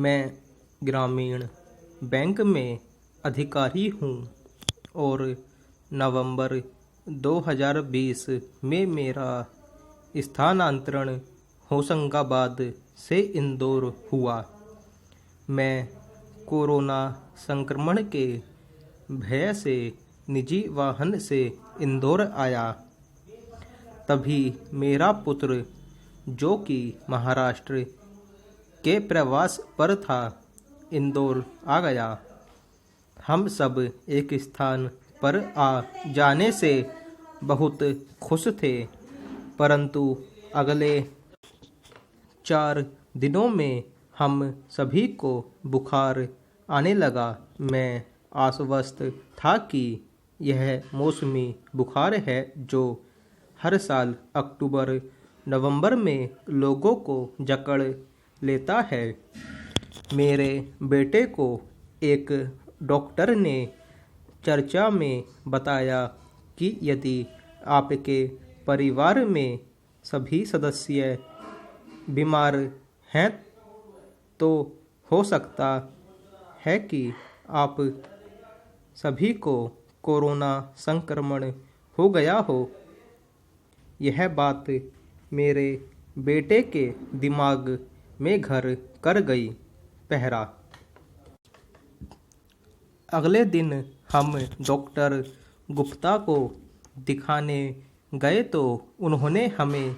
मैं ग्रामीण बैंक में अधिकारी हूँ और नवंबर 2020 में मेरा स्थानांतरण होशंगाबाद से इंदौर हुआ। मैं कोरोना संक्रमण के भय से निजी वाहन से इंदौर आया। तभी मेरा पुत्र, जो कि महाराष्ट्र के प्रवास पर था, इंदौर आ गया। हम सब एक स्थान पर आ जाने से बहुत खुश थे, परंतु अगले 4 दिनों में हम सभी को बुखार आने लगा। मैं आश्वस्त था कि यह मौसमी बुखार है जो हर साल अक्टूबर नवंबर में लोगों को जकड़ लेता है। मेरे बेटे को एक डॉक्टर ने चर्चा में बताया कि यदि आपके परिवार में सभी सदस्य बीमार हैं तो हो सकता है कि आप सभी को कोरोना संक्रमण हो गया हो। यह बात मेरे बेटे के दिमाग में घर कर गई। पहरा। अगले दिन हम डॉक्टर गुप्ता को दिखाने गए तो उन्होंने हमें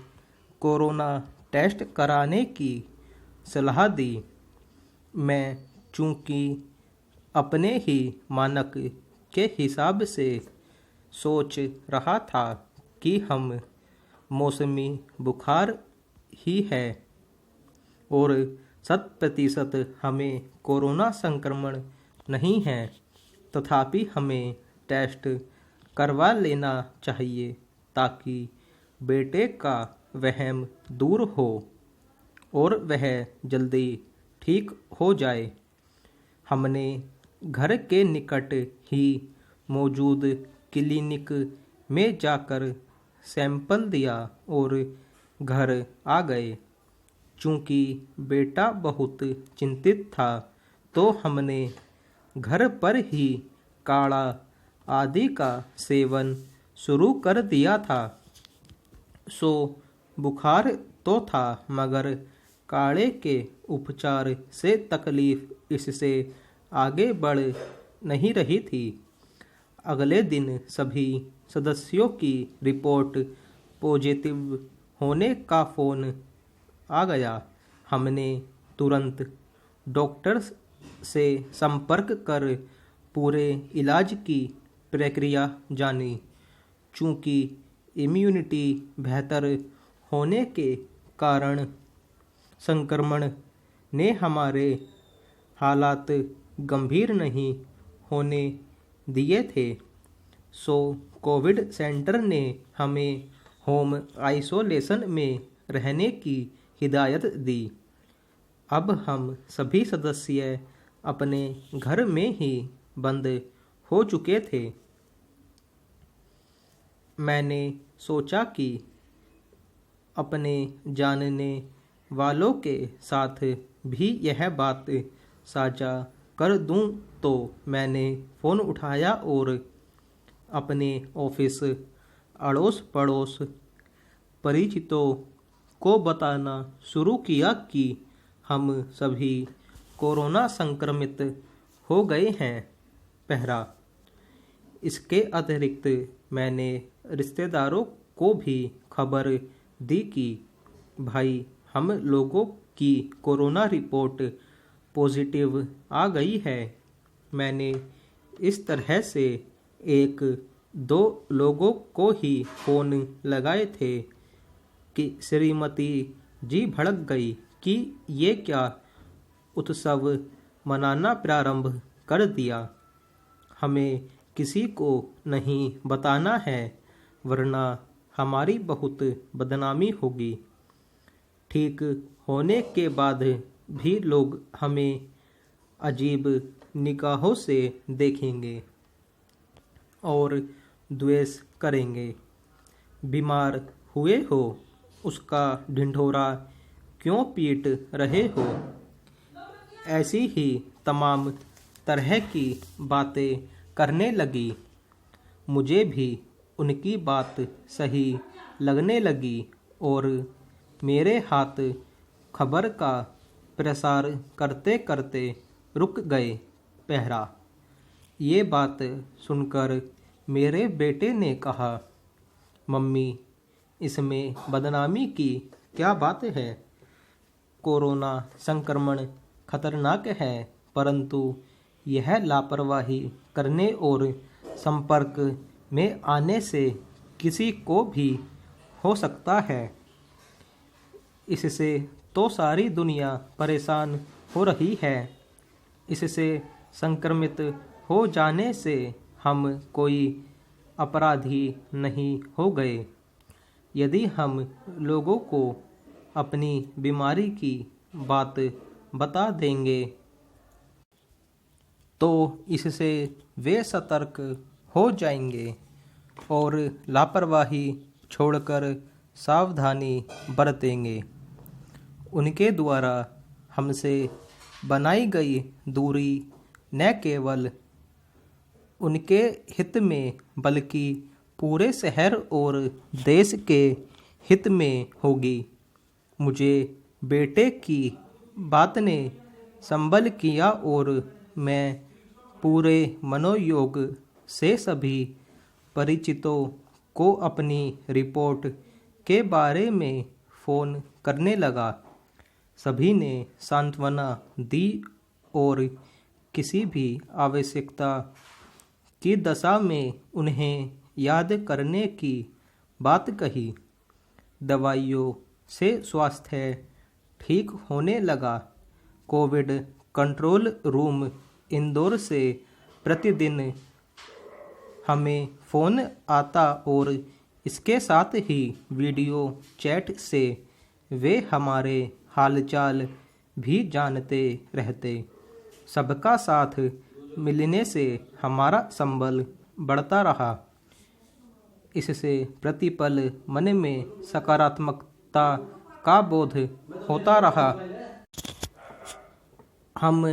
कोरोना टेस्ट कराने की सलाह दी। मैं चूंकि अपने ही मानक के हिसाब से सोच रहा था कि हम मौसमी बुखार ही है और 100% हमें कोरोना संक्रमण नहीं है, तथापि हमें टेस्ट करवा लेना चाहिए ताकि बेटे का वहम दूर हो और वह जल्दी ठीक हो जाए। हमने घर के निकट ही मौजूद क्लिनिक में जाकर सैंपल दिया और घर आ गए। चूंकि बेटा बहुत चिंतित था तो हमने घर पर ही काढ़ा आदि का सेवन शुरू कर दिया था। सो बुखार तो था मगर काढ़े के उपचार से तकलीफ इससे आगे बढ़ नहीं रही थी। अगले दिन सभी सदस्यों की रिपोर्ट पॉजिटिव होने का फ़ोन आ गया। हमने तुरंत डॉक्टर से संपर्क कर पूरे इलाज की प्रक्रिया जानी। चूँकि इम्यूनिटी बेहतर होने के कारण संक्रमण ने हमारे हालात गंभीर नहीं होने दिए थे, सो कोविड सेंटर ने हमें होम आइसोलेशन में रहने की हिदायत दी। अब हम सभी सदस्य अपने घर में ही बंद हो चुके थे। मैंने सोचा कि अपने जानने वालों के साथ भी यह बात साझा कर दूं, तो मैंने फ़ोन उठाया और अपने ऑफिस, अड़ोस पड़ोस, परिचितों को बताना शुरू किया कि हम सभी कोरोना संक्रमित हो गए हैं। पहरा। इसके अतिरिक्त मैंने रिश्तेदारों को भी खबर दी कि भाई हम लोगों की कोरोना रिपोर्ट पॉजिटिव आ गई है। मैंने इस तरह से 1-2 लोगों को ही फ़ोन लगाए थे कि श्रीमती जी भड़क गई कि ये क्या उत्सव मनाना प्रारंभ कर दिया। हमें किसी को नहीं बताना है वरना हमारी बहुत बदनामी होगी। ठीक होने के बाद भी लोग हमें अजीब निगाहों से देखेंगे और द्वेष करेंगे। बीमार हुए हो उसका ढिंढोरा क्यों पीट रहे हो? ऐसी ही तमाम तरह की बातें करने लगी। मुझे भी उनकी बात सही लगने लगी और मेरे हाथ खबर का प्रसार करते करते रुक गए। पहरा। ये बात सुनकर मेरे बेटे ने कहा, मम्मी, इसमें बदनामी की क्या बात है? कोरोना संक्रमण खतरनाक है, परंतु यह लापरवाही करने और संपर्क में आने से किसी को भी हो सकता है। इससे तो सारी दुनिया परेशान हो रही है। इससे संक्रमित हो जाने से हम कोई अपराधी नहीं हो गए। यदि हम लोगों को अपनी बीमारी की बात बता देंगे तो इससे वे सतर्क हो जाएंगे और लापरवाही छोड़कर सावधानी बरतेंगे। उनके द्वारा हमसे बनाई गई दूरी न केवल उनके हित में बल्कि पूरे शहर और देश के हित में होगी। मुझे बेटे की बात ने संबल किया और मैं पूरे मनोयोग से सभी परिचितों को अपनी रिपोर्ट के बारे में फ़ोन करने लगा। सभी ने सांत्वना दी और किसी भी आवश्यकता की दशा में उन्हें याद करने की बात कही। दवाइयों से स्वास्थ्य ठीक होने लगा। कोविड कंट्रोल रूम इंदौर से प्रतिदिन हमें फ़ोन आता और इसके साथ ही वीडियो चैट से वे हमारे हालचाल भी जानते रहते। सबका साथ मिलने से हमारा संबल बढ़ता रहा। इससे प्रतिपल मन में सकारात्मकता का बोध होता रहा। हम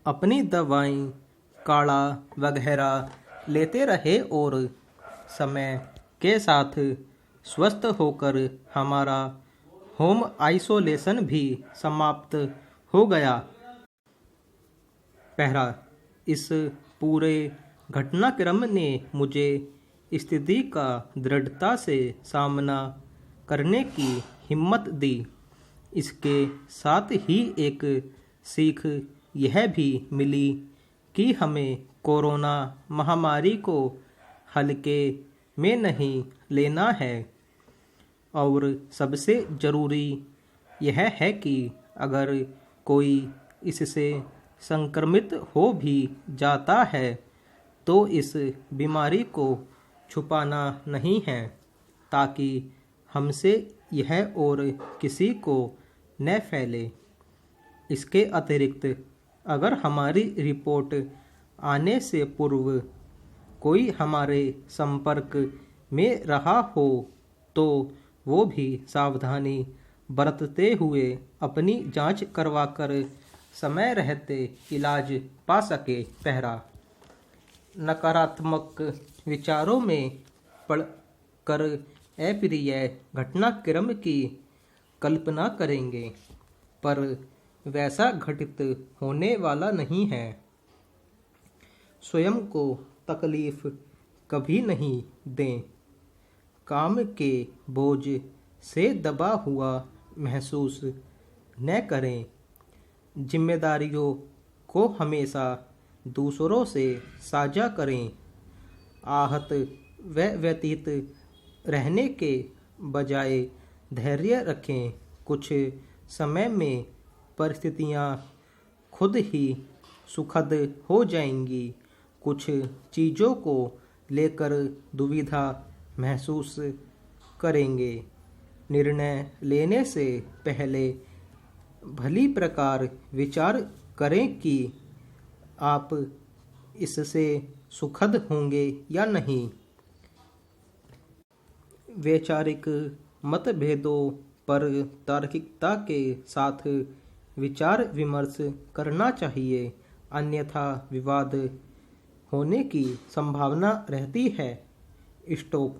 अपनी दवाएं, काढ़ा वगैरह लेते रहे और समय के साथ स्वस्थ होकर हमारा होम आइसोलेशन भी समाप्त हो गया। पहला, इस पूरे घटनाक्रम ने मुझे स्थिति का दृढ़ता से सामना करने की हिम्मत दी। इसके साथ ही एक सीख यह भी मिली कि हमें कोरोना महामारी को हल्के में नहीं लेना है और सबसे ज़रूरी यह है कि अगर कोई इससे संक्रमित हो भी जाता है तो इस बीमारी को छुपाना नहीं है ताकि हमसे यह और किसी को न फैले। इसके अतिरिक्त अगर हमारी रिपोर्ट आने से पूर्व कोई हमारे संपर्क में रहा हो तो वो भी सावधानी बरतते हुए अपनी जांच करवाकर समय रहते इलाज पा सके। पहला, नकारात्मक विचारों में पड़कर अप्रिय घटनाक्रम की कल्पना करेंगे, पर वैसा घटित होने वाला नहीं है। स्वयं को तकलीफ कभी नहीं दें। काम के बोझ से दबा हुआ महसूस न करें। जिम्मेदारियों को हमेशा दूसरों से साझा करें। आहत व व्यतीत रहने के बजाय धैर्य रखें। कुछ समय में परिस्थितियाँ खुद ही सुखद हो जाएंगी। कुछ चीज़ों को लेकर दुविधा महसूस करेंगे। निर्णय लेने से पहले भली प्रकार विचार करें कि आप इससे सुखद होंगे या नहीं। वैचारिक मतभेदों पर तार्किकता के साथ विचार विमर्श करना चाहिए, अन्यथा विवाद होने की संभावना रहती है। स्टॉप।